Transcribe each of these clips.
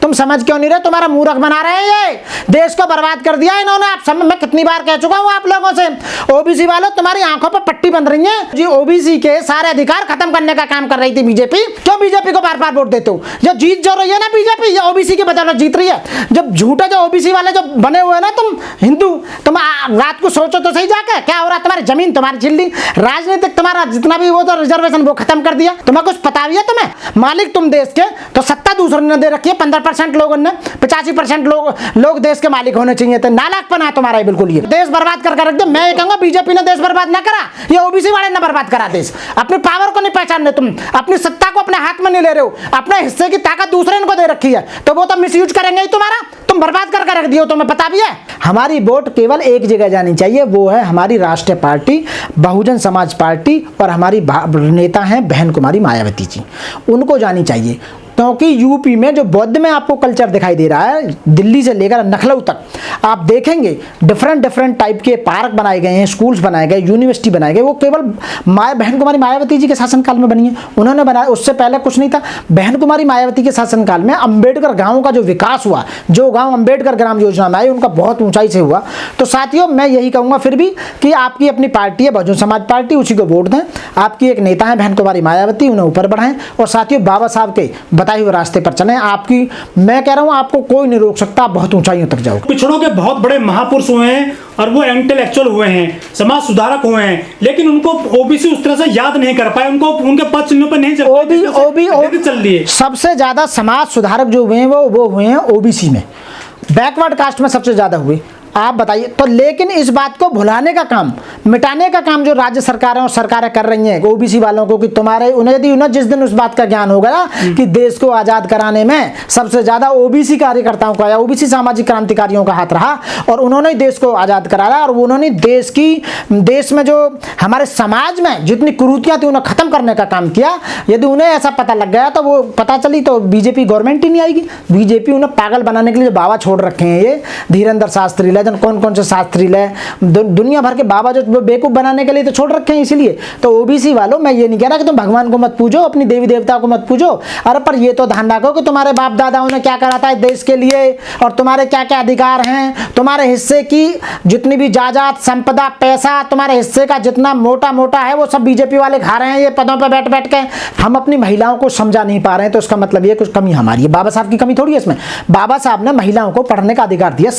तुम समझ क्यों नहीं रहे? तुम्हारा मूर्ख बना रहे हैं, ये देश को बर्बाद कर दिया इन्होंने। आप सब, मैं कितनी बार कह चुका हूं आप लोगों से, ओबीसी वालों तुम्हारी आंखों पर पट्टी बंध रही है जी। ओबीसी के सारे अधिकार खत्म करने का काम कर रही थी बीजेपी। क्यों बीजेपी को बार बार वोट देते हो? जो जीत जो रही है ना बीजेपी, ये ओबीसी के बदौलत जीत रही है। जब झूठे जो ओबीसी वाले जो बने हुए ना तुम हिंदू, तुम रात को सोचो तो सही जाके क्या हो रहा है। तुम्हारी जमीन तुम्हारी छिल दी, राजनीतिक तुम्हारा जितना भी वो तो रिजर्वेशन वो खत्म कर दिया। तुम्हें कुछ पता भी है? तुम्हें मालिक तुम देश के, तो सत्ता दूसरे ने दे रखी है। 15% लोगों ने, 85% लोग देश के मालिक होने चाहिए थे। नालायकपन है तुम्हारा बिल्कुल। ये देश बर्बाद कर रख दिया। मैं ये कहूंगा बीजेपी ने देश बर्बाद ना करा, ये ओबीसी वाले ने बर्बाद करा देश। अपनी पावर को नहीं पहचान रहे तुम, अपनी सत्ता को अपने हाथ में नहीं ले रहे हो, अपने हिस्से की ताकत दूसरे को दे रखी है, तो वो तो मिसयूज करेंगे ही तुम्हारा। तुम बर्बाद करके रख दियो, तुम्हें पता भी है। हमारी वोट केवल एक जगह जानी चाहिए, वो है हमारी राष्ट्रीय पार्टी बहुजन समाज पार्टी, और हमारी नेता हैं बहन कुमारी मायावती जी, उनको जानी चाहिए। क्योंकि यूपी में जो बौद्ध में आपको कल्चर दिखाई दे रहा है, दिल्ली से लेकर लखनऊ तक आप देखेंगे डिफरेंट टाइप के पार्क बनाए गए हैं, स्कूल्स बनाए गए, यूनिवर्सिटी बनाए गए, वो केवल बहन कुमारी मायावती जी के शासनकाल में बनी है। उन्होंने बनाया, उससे पहले कुछ नहीं था। बहन कुमारी मायावती के शासनकाल में अंबेडकर गाँव का जो विकास हुआ, जो गाँव अंबेडकर ग्राम योजना में आए, उनका बहुत ऊंचाई से हुआ। तो साथियों मैं यही कहूँगा फिर भी कि आपकी अपनी पार्टी है बहुजन समाज पार्टी, उसी को वोट दें। आपकी एक नेता है बहन कुमारी मायावती, उन्हें ऊपर बढ़ाएं, और साथियों बाबा साहब के बताए हुए रास्ते पर चलें। आपकी, मैं कह रहा हूं आपको कोई नहीं रोक सकता, आप बहुत ऊंचाइयों तक जाओगे। पिछड़ों के बहुत बड़े महापुरुष हुए हैं और वो इंटेलेक्चुअल हुए हैं, समाज सुधारक हुए हैं, लेकिन उनको ओबीसी उस तरह से याद नहीं कर पाए, उनको उनके पद चिन्हों पर नहीं चल दिए। सबसे ज्यादा समाज सुधारक जो हुए हैं वो हुए हैं ओबीसी में, बैकवर्ड कास्ट में सबसे ज्यादा हुए। आप बताइए तो, लेकिन इस बात को भुलाने का काम, मिटाने का काम जो राज्य सरकारें और सरकारें कर रही हैं ओबीसी वालों को, कि तुम्हारे उन्हें जिस दिन उस बात का ज्ञान हो गया कि देश को आजाद कराने में सबसे ज्यादा ओबीसी कार्यकर्ताओं का या ओबीसी सामाजिक क्रांतिकारियों का हाथ रहा, और उन्होंने देश को आजाद कराया, और उन्होंने देश में जो हमारे समाज में जितनी कुरीतियां थी उन्हें खत्म करने का काम किया। यदि उन्हें ऐसा पता लग गया तो वो पता चली तो बीजेपी गवर्नमेंट ही नहीं आएगी। बीजेपी उन्हें पागल बनाने के लिए बाबा छोड़ रखे हैं, ये धीरेन्द्र शास्त्री, कौन से शास्त्री ले, दुनिया भर के बाबा जो बेवकूफ बनाने के लिए तो छोड़ रखे हैं। इसीलिए तो ओबीसी वालों, मैं ये नहीं कह रहा कि तुम भगवान को मत पूजो, अपनी देवी देवता को मत पूजो, अरे पर ये तो ध्यान रखो कि तुम्हारे बाप दादाओं ने क्या करा था देश के लिए, और तुम्हारे क्या क्या अधिकार हैं, तुम्हारे हिस्से की जितनी भी जायदाद संपदा पैसा, तुम्हारे हिस्से का जितना मोटा है वो सब बीजेपी वाले खा रहे हैं ये पदों पर बैठ के। हम अपनी महिलाओं को समझा नहीं पा रहे हैं, तो इसका मतलब ये कुछ कमी हमारी है। बाबा साहब की कमी थोड़ी है इसमें। बाबा साहब ने महिलाओं को पढ़ने का अधिकार दिया,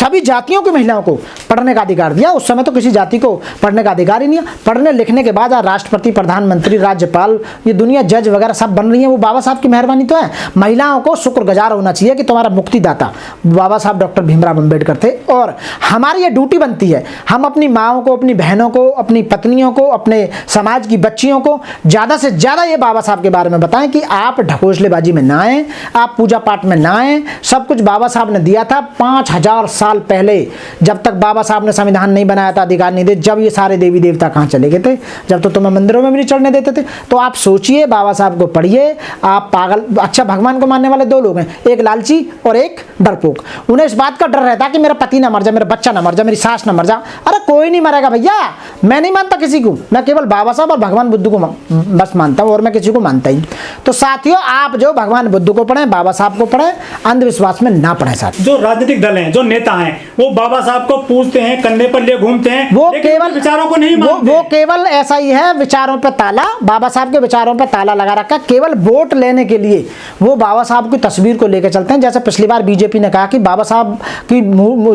सभी जातियों की महिलाओं को पढ़ने का अधिकार दिया। उस समय तो किसी जाति को पढ़ने का अधिकार ही नहीं है। पढ़ने लिखने के बाद राष्ट्रपति, प्रधानमंत्री, राज्यपाल, ये दुनिया जज वगैरह सब बन रही है, वो बाबा साहब की मेहरबानी तो है। महिलाओं को शुक्रगुजार होना चाहिए कि तुम्हारा मुक्तिदाता बाबा साहब डॉक्टर भीमराव अम्बेडकर थे, और हमारी ये ड्यूटी बनती है, हम अपनी माँओं को, अपनी बहनों को, अपनी पत्नियों को, अपने समाज की बच्चियों को ज़्यादा से ज़्यादा ये बाबा साहब के बारे में बताएं कि आप ढकोसलेबाजी में ना आए, आप पूजा पाठ में ना आए। सब कुछ बाबा साहब ने दिया था 5000 साल पहले, जब तक बाबा साहब ने संविधान नहीं बनाया था, अधिकार नहीं दे, जब ये सारे देवी देवता कहाँ चले गए थे, जब तो तुम्हें मंदिरों में भी नहीं चढ़ने देते थे। तो आप सोचिए, बाबा साहब को पढ़िए। आप पागल, अच्छा भगवान को मानने वाले दो लोग हैं, एक लालची और एक डरपोक। उन्हें इस बात का डर रहता है कि मेरा पति ना मर जाए, मेरा बच्चा ना मर जाए, मेरी सास ना मर जाए। अरे कोई नहीं मरेगा भैया, मैं नहीं मानता किसी को, मैं केवल बाबा साहब और भगवान बुद्ध को बस मानता हूँ, और मैं किसी को मानता ही। तो साथियों आप जो भगवान बुद्ध को पढ़ें, बाबा साहब को पढ़ें, अंधविश्वास में ना पढ़ें। साथ जो राजनीतिक दल हैं, जो नेता हैं, वो बाबा साहब को पूछते हैं, कंधे पर ले घूमते हैं, वो केवल विचारों को नहीं मानते। वो केवल ऐसा ही है, विचारों पे ताला, बाबा साहब के विचारों पे ताला लगा रखा। केवल वोट लेने के लिए वो बाबा साहब की तस्वीर को लेकर चलते हैं। जैसे पिछली बार बीजेपी ने कहा कि बाबा साहब की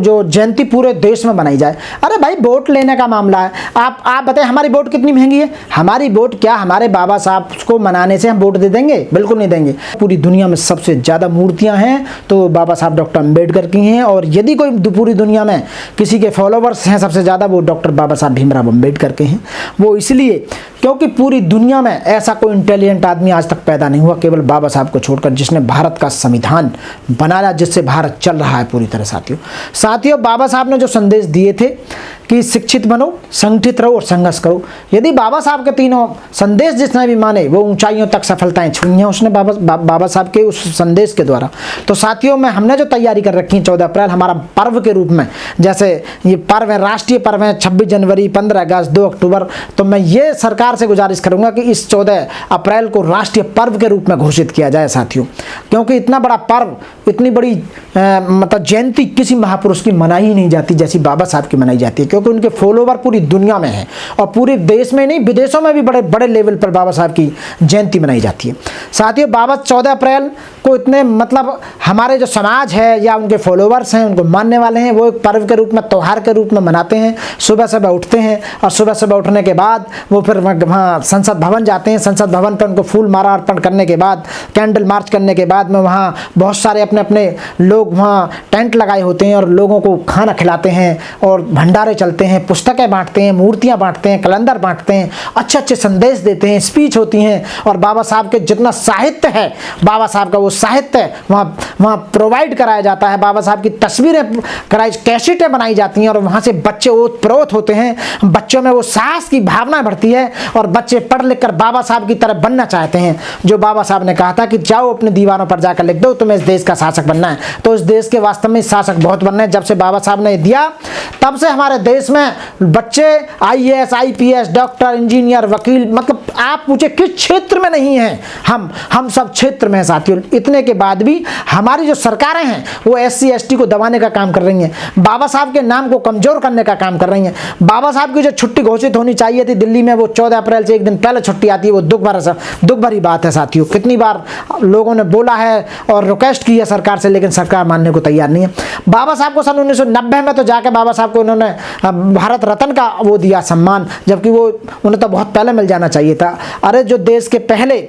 जो जयंती पूरे देश में बनाई जाए। अरे भाई वोट लेने का मामला है। आप बताएं हमारी वोट कितनी महंगी है? हमारी वोट क्या हमारे बाबा साहब को मनाने से हम वोट दे देंगे? बिल्कुल नहीं देंगे। पूरी दुनिया में सबसे ज्यादा मूर्तियां हैं तो बाबा साहब डॉक्टर अम्बेडकर की हैं, और यदि कोई पूरी दुनिया में किसी के फॉलोवर्स हैं सबसे ज्यादा, वो डॉक्टर बाबा साहब भीमराव अम्बेडकर के हैं। वो इसलिए क्योंकि पूरी दुनिया में ऐसा कोई इंटेलिजेंट आदमी आज तक पैदा नहीं हुआ केवल बाबा साहब को छोड़कर, जिसने भारत का संविधान बनाया, जिससे भारत चल रहा है पूरी तरह। साथियों बाबा साहब ने जो संदेश दिए थे कि शिक्षित बनो, संगठित रहो और संघर्ष करो। यदि बाबा साहब के तीनों संदेश जिसने भी माने वो ऊंचाइयों तक सफलताएं छुई हैं उसने बाबा साहब के उस संदेश के द्वारा। तो साथियों, में हमने जो तैयारी कर रखी है 14 अप्रैल हमारा पर्व के रूप में, जैसे ये पर्व है, राष्ट्रीय पर्व है 26 जनवरी, 15 अगस्त, 2 अक्टूबर, तो मैं ये सरकार से गुजारिश करूंगा कि इस 14 अप्रैल को राष्ट्रीय पर्व के रूप में घोषित किया जाए साथियों, क्योंकि इतना बड़ा पर्व, इतनी बड़ी मतलब जयंती किसी महापुरुष की मनाई ही नहीं जाती जैसी बाबा साहब की मनाई जाती है, क्योंकि उनके फॉलोवर पूरी दुनिया में हैं और पूरे देश में नहीं विदेशों में भी बड़े बड़े लेवल पर बाबा साहब की जयंती मनाई जाती है। साथियों, बाबा 14 अप्रैल को इतने मतलब हमारे जो समाज है या उनके फॉलोवर्स हैं उनको मानने वाले हैं, वो एक पर्व के रूप में, त्यौहार के रूप में मनाते हैं। सुबह सुबह उठते हैं और सुबह सुबह उठने के बाद वो फिर वहाँ संसद भवन जाते हैं। संसद भवन पर उनको फूल माला अर्पण करने के बाद, कैंडल मार्च करने के बाद में वहाँ बहुत सारे अपने अपने लोग वहाँ टेंट लगाए होते हैं और लोगों को खाना खिलाते हैं और भंडारे चलते हैं, पुस्तकें बांटते हैं, मूर्तियाँ बांटते हैं, कैलेंडर बांटते हैं, अच्छे अच्छे संदेश देते हैं, स्पीच होती हैं और बाबा साहब के जितना साहित्य है, बाबा साहब का वो साहित्य वहाँ प्रोवाइड कराया जाता है। बाबा साहब की तस्वीरें कराई, कैसेटें बनाई जाती हैं और वहाँ से बच्चे ओतप्रोत होते हैं, बच्चों में वो साहस की भावना बढ़ती है और बच्चे पढ़ लिख कर बाबा साहब की तरह बनना चाहते हैं। जो बाबा साहब ने कहा था कि जाओ अपने दीवारों पर जाकर लिख दो तुम्हें इस देश का शासक बनना है, तो इस देश के वास्तव में शासक बहुत बनना है। जब से बाबा साहब ने दिया तब से हमारे देश में बच्चे IAS, IPS, डॉक्टर, इंजीनियर, वकील, मतलब आप पूछे किस क्षेत्र में नहीं हैं, हम सब क्षेत्र में हैं साथियों। इतने के बाद भी हमारी जो सरकारें हैं वो SC ST को दबाने का काम कर रही हैं, बाबा साहब के नाम को कमजोर करने का काम कर रही हैं। बाबा साहब की जो छुट्टी घोषित होनी चाहिए थी दिल्ली में, वो 14 अप्रैल से एक दिन पहले छुट्टी आती है, वो दुख भरी बात है साथियों। कितनी बार लोगों ने बोला है और रिक्वेस्ट की है सरकार से, लेकिन सरकार मानने को तैयार नहीं है। बाबा साहब को सन 1990 में तो जाके बाबा साहब को उन्होंने भारत रत्न का वो दिया सम्मान, जबकि वो उन्हें तो बहुत पहले मिल जाना चाहिए था। अरे जो देश के पहले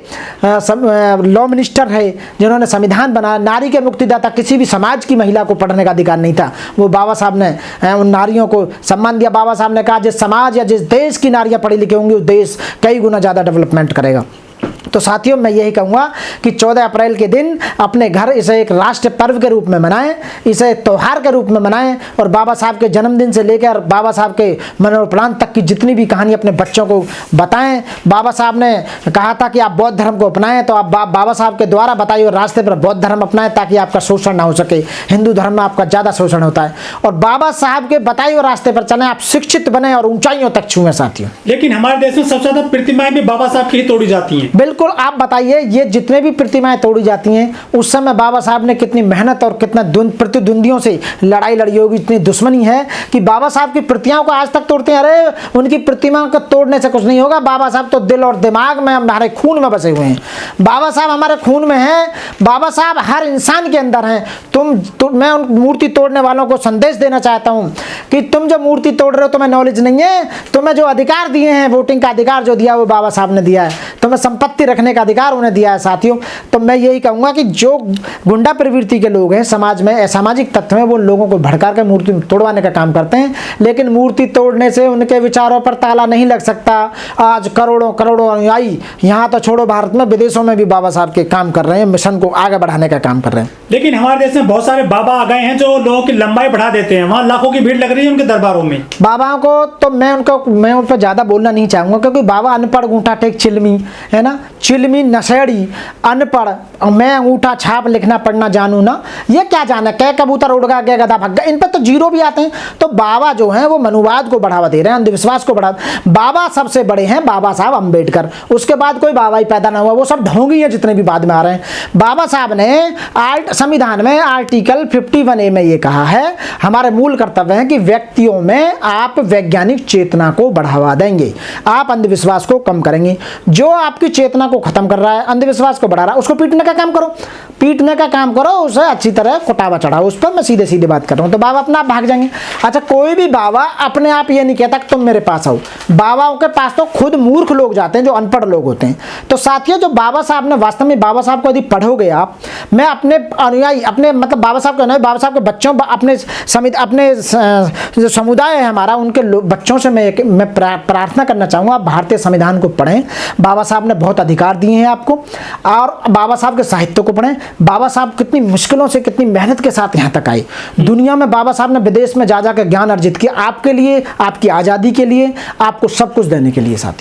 लॉ मिनिस्टर है जिन्होंने संविधान बनाया, नारी के मुक्तिदाता, किसी भी समाज की महिला को पढ़ने का अधिकार नहीं था, वो बाबा साहब ने उन नारियों को सम्मान दिया। बाबा साहब ने कहा जिस समाज या जिस देश की नारियां पढ़ी लिखी होंगी उस देश कई गुना ज़्यादा डेवलपमेंट करेगा। तो साथियों, मैं यही कहूँगा कि 14 अप्रैल के दिन अपने घर इसे एक राष्ट्रीय पर्व के रूप में मनाएं, इसे त्यौहार के रूप में मनाएं और बाबा साहब के जन्मदिन से लेकर बाबा साहब के मनोप्रांत तक की जितनी भी कहानी अपने बच्चों को बताएं। बाबा साहब ने कहा था कि आप बौद्ध धर्म को अपनाएं, तो आप बाबा साहब के द्वारा बताए हुए रास्ते पर बौद्ध धर्म अपनाएं ताकि आपका शोषण ना हो सके। हिंदू धर्म में आपका ज़्यादा शोषण होता है और बाबा साहब के बताए हुए रास्ते पर चलें, आप शिक्षित बने और ऊंचाइयों तक छुएं साथियों। लेकिन हमारे देश में सबसे ज़्यादा प्रतिमाएं भी बाबा साहब की ही तोड़ी जाती हैं। बिल्कुल, आप बताइए ये जितने भी प्रतिमाएं तोड़ी जाती हैं उस समय बाबा साहब ने कितनी मेहनत और कितना प्रतिद्वंदियों से लड़ाई लड़ी होगी, इतनी दुश्मनी है कि बाबा साहब की प्रतिमाओं को आज तक तोड़ते हैं। अरे उनकी प्रतिमाओं को तोड़ने से कुछ नहीं होगा, बाबा साहब तो दिल और दिमाग में हमारे खून में बसे हुए हैं। बाबा साहब हमारे खून में हैं, बाबा साहब हर इंसान के अंदर हैं। मैं उन मूर्ति तोड़ने वालों को संदेश देना चाहता हूं कि तुम जो मूर्ति तोड़ रहे हो तुम्हें नॉलेज नहीं है, तुम्हें जो अधिकार दिए हैं, वोटिंग का अधिकार जो दिया वो बाबा साहब ने दिया है, तुम्हें संपत्ति रखने का अधिकार उन्हें दिया है साथियों। तो मैं यही कहूँगा कि जो गुंडा प्रवृत्ति के लोग हैं समाज में, असामाजिक तत्व हैं, वो लोगों को भड़का कर मूर्ति तोड़वाने का काम करते हैं, लेकिन मूर्ति तोड़ने से उनके विचारों पर ताला नहीं लग सकता। आज करोड़ों करोड़ों अनुयायी यहाँ तो छोड़ो भारत में, विदेशों में भी बाबा साहब के काम कर रहे हैं, मिशन को आगे बढ़ाने का काम कर रहे हैं। लेकिन हमारे देश में बहुत सारे बाबा आ गए हैं जो लोगों की लंबाई बढ़ा देते हैं, वहाँ लाखों की भीड़ लग रही है उनके दरबारों में। बाबाओं को तो मैं उन पर ज़्यादा बोलना नहीं चाहूँगा, क्योंकि बाबा अनपढ़ अंगूठा टेक चिलमी है ना, चिलमी नशेड़ी अनपढ़, मैं अंगूठा छाप लिखना पढ़ना जानूँ ना, ये क्या जाना, कै कबूतर उड़ गया, कै गधा भग गया, इन पर तो जीरो भी आते हैं। तो बाबा जो हैं वो मनुवाद को बढ़ावा दे रहे हैं, अंधविश्वास को बढ़ावा। बाबा सबसे बड़े हैं बाबा साहब अम्बेडकर, उसके बाद कोई बाबा ही पैदा ना हुआ, वो सब ढोंगी हैं जितने भी बाद में आ रहे हैं। बाबा साहब ने संविधान में आर्टिकल 51A में ये कहा है, हमारे मूल कर्तव्य है कि व्यक्तियों में आप वैज्ञानिक चेतना को बढ़ावा देंगे, आप अंधविश्वास को कम करेंगे। जो आपकी चेतना को खत्म कर रहा है, अंधविश्वास को बढ़ा रहा है, उसको पीटने का काम करो, पीटने का काम करो, उसे अच्छी तरह कुटावा चढ़ाओ। उस पर मैं सीधे सीधे बात कर रहा हूँ, तो बाबा अपना आप भाग जाएंगे। अच्छा, कोई भी बाबा अपने आप ये नहीं कहता कि तुम मेरे पास आओ, बाबाओं के पास तो खुद मूर्ख लोग जाते हैं जो अनपढ़ लोग होते हैं। तो साथियों, जो बाबा साहब ने वास्तव में, बाबा साहब को यदि पढ़ोगे आप, मैं अपने अनुयायी, अपने मतलब बाबा साहब के बाबा साहब के बच्चों, अपने जो समुदाय है हमारा, उनके बच्चों से मैं प्रार्थना करना चाहूँगा, आप भारतीय संविधान को पढ़ें। बाबा साहब ने बहुत अधिकार अधिकार दिए हैं आपको। और बाबा साहब के साहित्य को पढ़ें, बाबा साहब कितनी मुश्किलों से, कितनी मेहनत के साथ यहाँ तक आए। दुनिया में बाबा साहब ने विदेश में जा के ज्ञान अर्जित किया, आपके लिए, आपकी आज़ादी के लिए, आपको सब कुछ देने के लिए साथी।